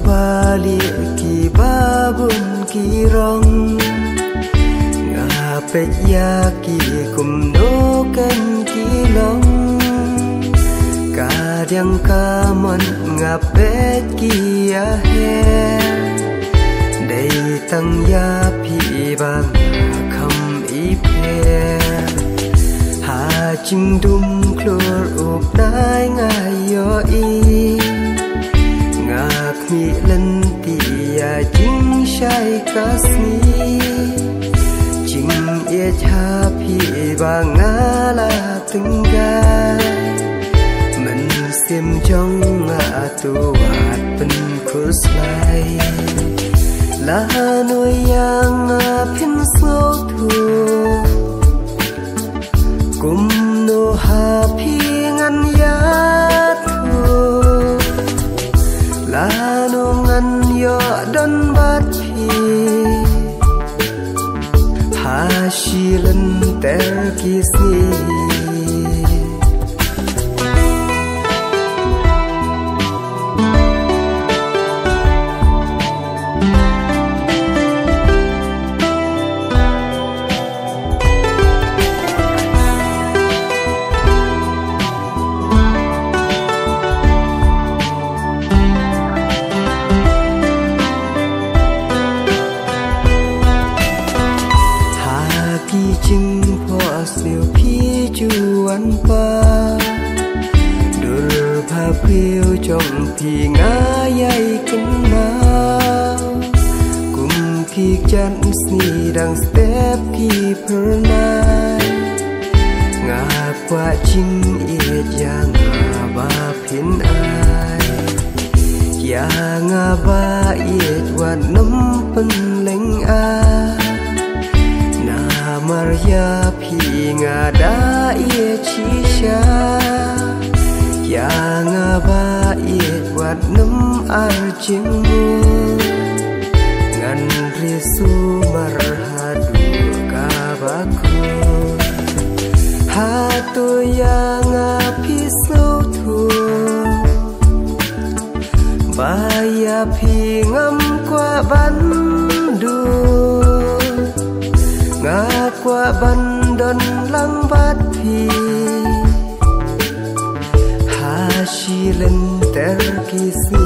balik ki babun ki rong ngapet ya ki kumdokan ki long kadang kamon ngapet ki ahe day tang ya pi bang kham ipe ha ching dum klur up nai ngai yo i ngak mi len ti ya ching shai kasni ching ye cha pi bang ala tinggal men sim jong a tu wat pen kuslai la no yang a pin so thu kum no ha pi ngan ya thu la no ngan yo don bat pi ha shi len ter ki si Priêu trong thì ngã dây cân nào cùng khi chân sni đang step khi pernai ngã qua chinh ia ya ngã ba pin ai ya ngã ba ia wat nắm pen leng a na maria pi ngã da ia chi sha ya ngaba iet wat num arjingmu ngan risu marhadu kabaku hatu yang apisu tu baya pingam kwa bandu ngakwa bandon lang bati Shilen terkisi